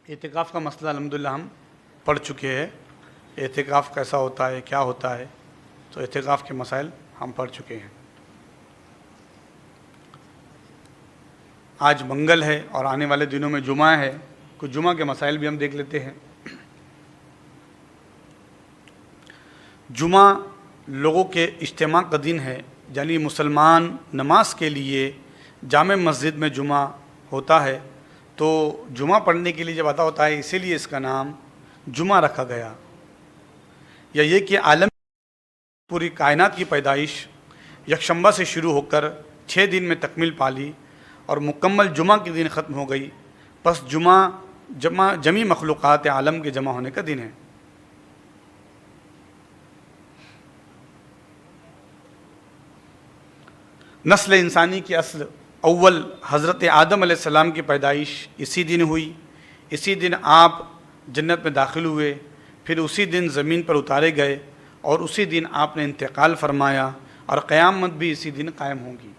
اعتکاف کا مسئلہ الحمدللہ ہم پڑھ چکے ہیں. اعتکاف کیسا ہوتا ہے، کیا ہوتا ہے، تو اعتکاف کے مسائل ہم پڑھ چکے ہیں. آج منگل ہے اور آنے والے دنوں میں جمعہ ہے. کچھ جمعہ کے مسائل بھی ہم دیکھ لیتے ہیں. جمعہ لوگوں کے اجتماع کا دن ہے، یعنی مسلمان نماز کے لیے جامع مسجد میں جمعہ ہوتا ہے. تو جمعہ پڑھنے کے لیے جب آتا ہوتا ہے، اسی لیے اس کا نام جمعہ رکھا گیا. یا یہ کہ عالم پوری کائنات کی پیدائش یکشنبہ سے شروع ہو کر 6 دن میں تکمیل پالی اور مکمل جمعہ کے دن ختم ہو گئی. پس جمعہ جمی مخلوقات عالم کے جمع ہونے کا دن ہے. نسل انسانی کی اصل اول حضرت آدم علیہ السلام کی پیدائش اسی دن ہوئی. اسی دن آپ جنت میں داخل ہوئے، پھر اسی دن زمین پر اتارے گئے اور اسی دن آپ نے انتقال فرمایا اور قیامت بھی اسی دن قائم ہوگی.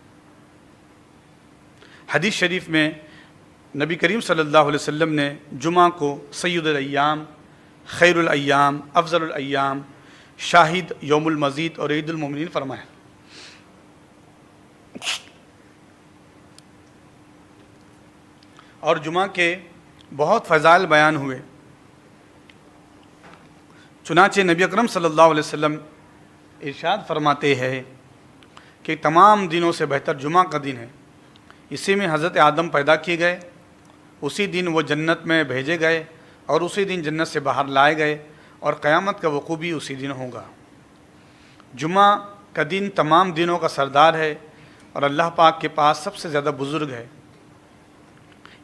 حدیث شریف میں نبی کریم صلی اللہ علیہ وسلم نے جمعہ کو سید الایام، خیر الایام، افضل الایام، شاہد، یوم المزید اور عید المومنین فرمایا. اور جمعہ کے بہت فضائل بیان ہوئے. چنانچہ نبی اکرم صلی اللہ علیہ وسلم ارشاد فرماتے ہیں کہ تمام دنوں سے بہتر جمعہ کا دن ہے. اسی میں حضرت آدم پیدا کیے گئے، اسی دن وہ جنت میں بھیجے گئے اور اسی دن جنت سے باہر لائے گئے اور قیامت کا وقوع بھی اسی دن ہوگا. جمعہ کا دن تمام دنوں کا سردار ہے اور اللہ پاک کے پاس سب سے زیادہ بزرگ ہے.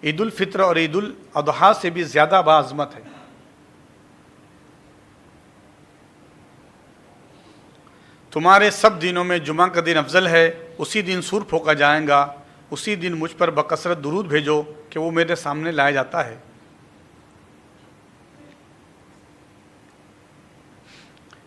عید الفطر اور عید الاضحیٰ سے بھی زیادہ باعظمت ہے. تمہارے سب دنوں میں جمعہ کا دن افضل ہے. اسی دن سور پھونکا جائے گا، اسی دن مجھ پر بکثرت درود بھیجو کہ وہ میرے سامنے لایا جاتا ہے.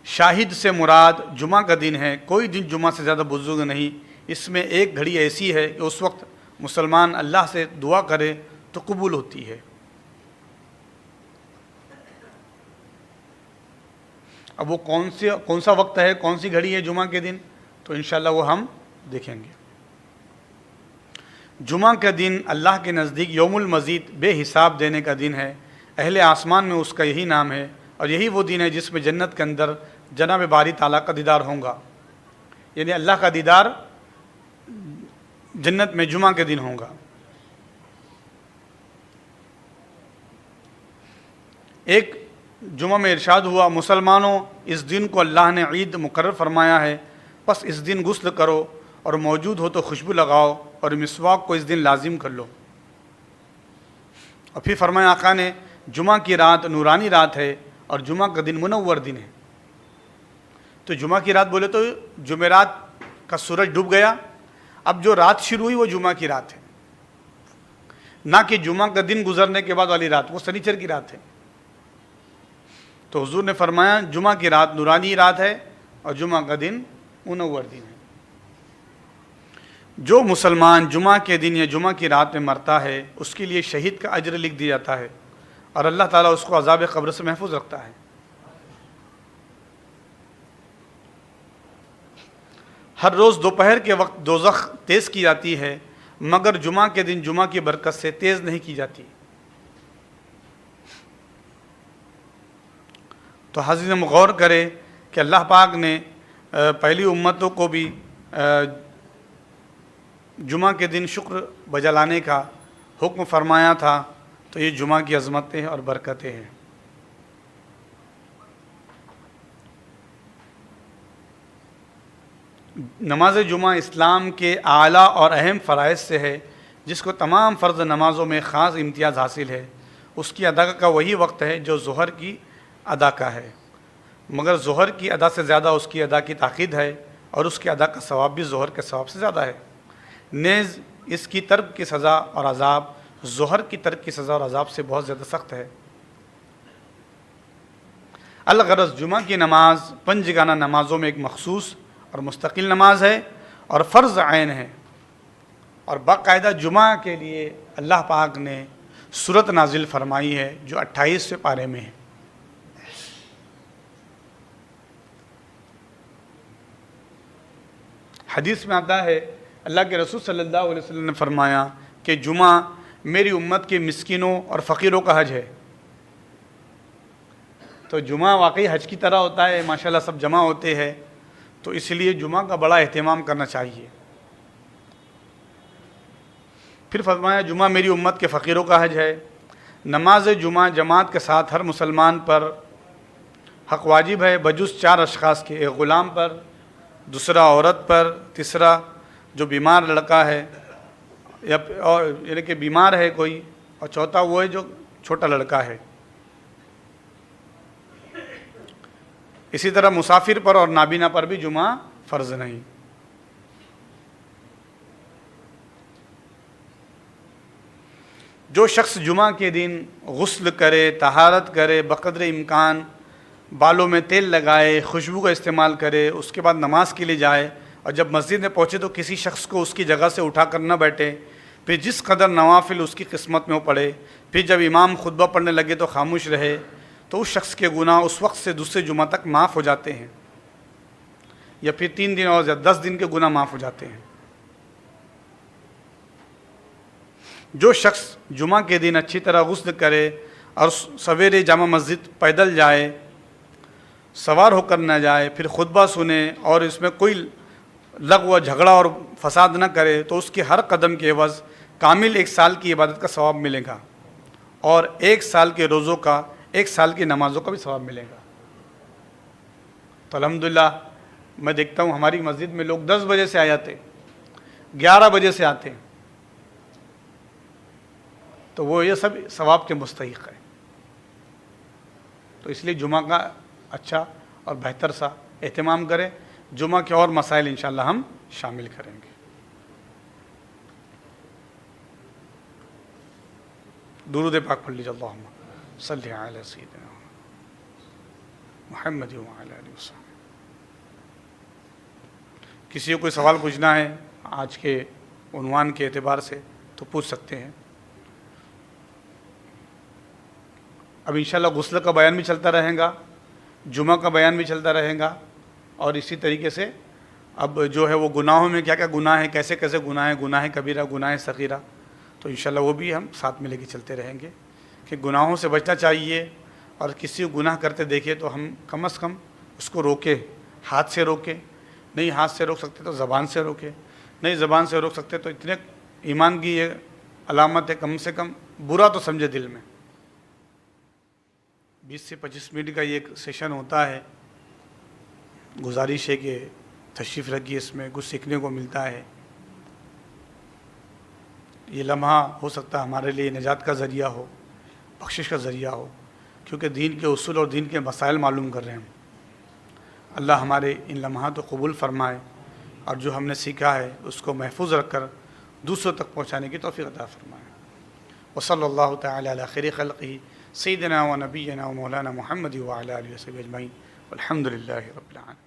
شاہد سے مراد جمعہ کا دن ہے. کوئی دن جمعہ سے زیادہ بزرگ نہیں. اس میں ایک گھڑی ایسی ہے کہ اس وقت مسلمان اللہ سے دعا کرے تو قبول ہوتی ہے. اب وہ کون سا وقت ہے، کون سی گھڑی ہے جمعہ کے دن، تو انشاءاللہ وہ ہم دیکھیں گے. جمعہ کا دن اللہ کے نزدیک یوم المزید، بے حساب دینے کا دن ہے. اہل آسمان میں اس کا یہی نام ہے اور یہی وہ دن ہے جس میں جنت کے اندر جناب باری تعالیٰ کا دیدار ہوگا. یعنی اللہ کا دیدار جنت میں جمعہ کے دن ہوگا. ایک جمعہ میں ارشاد ہوا، مسلمانوں اس دن کو اللہ نے عید مقرر فرمایا ہے، پس اس دن غسل کرو اور موجود ہو تو خوشبو لگاؤ اور مسواک کو اس دن لازم کر لو. اور پھر فرمایا آقا نے، جمعہ کی رات نورانی رات ہے اور جمعہ کا دن منور دن ہے. تو جمعہ کی رات بولے تو جمعرات کا سورج ڈوب گیا، اب جو رات شروع ہوئی وہ جمعہ کی رات ہے، نہ کہ جمعہ کا دن گزرنے کے بعد والی رات، وہ سنیچر کی رات ہے. تو حضور نے فرمایا جمعہ کی رات نورانی رات ہے اور جمعہ کا دن منور دن ہے. جو مسلمان جمعہ کے دن یا جمعہ کی رات میں مرتا ہے اس کے لیے شہید کا اجر لکھ دیا جاتا ہے اور اللہ تعالیٰ اس کو عذاب قبر سے محفوظ رکھتا ہے. ہر روز دوپہر کے وقت دوزخ تیز کی جاتی ہے، مگر جمعہ کے دن جمعہ کی برکت سے تیز نہیں کی جاتی. تو حضرت غور کرے کہ اللہ پاک نے پہلی امتوں کو بھی جمعہ کے دن شکر بجا لانے کا حکم فرمایا تھا، تو یہ جمعہ کی عظمتیں اور برکتیں ہیں. نماز جمعہ اسلام کے اعلیٰ اور اہم فرائض سے ہے، جس کو تمام فرض نمازوں میں خاص امتیاز حاصل ہے. اس کی ادا کا وہی وقت ہے جو ظہر کی ادا کا ہے، مگر ظہر کی ادا سے زیادہ اس کی ادا کی تاکید ہے اور اس کی ادا کا ثواب بھی ظہر کے ثواب سے زیادہ ہے. نیز اس کی ترک کی سزا اور عذاب ظہر کی ترک کی سزا اور عذاب سے بہت زیادہ سخت ہے. الغرض جمعہ کی نماز 5 جگانہ نمازوں میں ایک مخصوص اور مستقل نماز ہے اور فرض عین ہے، اور باقاعدہ جمعہ کے لیے اللہ پاک نے صورت نازل فرمائی ہے جو 28ویں پارے میں ہے۔ حدیث میں آتا ہے اللہ کے رسول صلی اللہ علیہ وسلم نے فرمایا کہ جمعہ میری امت کے مسکینوں اور فقیروں کا حج ہے۔ تو جمعہ واقعی حج کی طرح ہوتا ہے، ماشاءاللہ سب جمع ہوتے ہیں، تو اس لیے جمعہ کا بڑا اہتمام کرنا چاہیے۔ پھر فرمایا جمعہ میری امت کے فقیروں کا حج ہے۔ نماز جمعہ جماعت کے ساتھ ہر مسلمان پر حق واجب ہے بجز 4 اشخاص کے، ایک غلام پر، دوسرا عورت پر، تیسرا جو بیمار لڑکا ہے یعنی کہ بیمار ہے کوئی، اور چوتھا وہ ہے جو چھوٹا لڑکا ہے۔ اسی طرح مسافر پر اور نابینا پر بھی جمعہ فرض نہیں۔ جو شخص جمعہ کے دن غسل کرے، طہارت کرے، بقدر امکان بالوں میں تیل لگائے، خوشبو کا استعمال کرے، اس کے بعد نماز کے لیے جائے، اور جب مسجد میں پہنچے تو کسی شخص کو اس کی جگہ سے اٹھا کر نہ بیٹھے، پھر جس قدر نوافل اس کی قسمت میں وہ پڑے، پھر جب امام خطبہ پڑھنے لگے تو خاموش رہے، تو اس شخص کے گناہ اس وقت سے دوسرے جمعہ تک معاف ہو جاتے ہیں، یا پھر 3 دن اور 10 دن کے گناہ معاف ہو جاتے ہیں۔ جو شخص جمعہ کے دن اچھی طرح غسل کرے اور سویرے جامع مسجد پیدل جائے، سوار ہو کر نہ جائے، پھر خطبہ سنے اور اس میں کوئی لغو جھگڑا اور فساد نہ کرے، تو اس کے ہر قدم کے عوض کامل 1 سال کی عبادت کا ثواب ملے گا، اور 1 سال کے روزوں کا، 1 سال کی نمازوں کا بھی ثواب ملے گا۔ تو الحمدللہ میں دیکھتا ہوں ہماری مسجد میں لوگ 10 بجے سے آ جاتے، 11 بجے سے آتے ہیں، تو وہ یہ سب ثواب کے مستحق ہے۔ تو اس لیے جمعہ کا اچھا اور بہتر سا اہتمام کریں۔ جمعہ کے اور مسائل انشاءاللہ ہم شامل کریں گے۔ درود پاک پڑھ لیجیے، اللہم صلی علی سیدنا محمد وعلی آلہ وسلم۔ کسی کو کوئی سوال پوچھنا ہے آج کے عنوان کے اعتبار سے تو پوچھ سکتے ہیں۔ اب انشاءاللہ غسل کا بیان بھی چلتا رہے گا، جمعہ کا بیان بھی چلتا رہے گا، اور اسی طریقے سے اب جو ہے وہ گناہوں میں کیا کیا گناہ ہیں، کیسے کیسے گناہ ہیں، گناہ کبیرہ، گناہ صغیرہ، تو انشاءاللہ وہ بھی ہم ساتھ میں لے کے چلتے رہیں گے کہ گناہوں سے بچنا چاہیے، اور کسی کو گناہ کرتے دیکھے تو ہم کم از کم اس کو روکے، ہاتھ سے روکے، نہیں ہاتھ سے روک سکتے تو زبان سے روکے، نہیں زبان سے روک سکتے تو اتنے ایمان کی یہ علامت ہے کم سے کم برا تو سمجھے دل میں۔ 20 سے 25 منٹ کا یہ ایک سیشن ہوتا ہے، گزارش ہے کہ تشریف رکھیے، اس میں کچھ سیکھنے کو ملتا ہے۔ یہ لمحہ ہو سکتا ہے ہمارے لیے نجات کا ذریعہ ہو، بخشش کا ذریعہ ہو، کیونکہ دین کے اصول اور دین کے مسائل معلوم کر رہے ہیں۔ اللہ ہمارے ان لمحات کو قبول فرمائے، اور جو ہم نے سیکھا ہے اس کو محفوظ رکھ کر دوسروں تک پہنچانے کی توفیق عطا فرمائے۔ وصلی اللہ تعالی علی خیر خلقہ سیدنا و نبینا و مولانا محمد وعلی آلہ وصحبہ اجمعین، والحمد للہ رب العالمین۔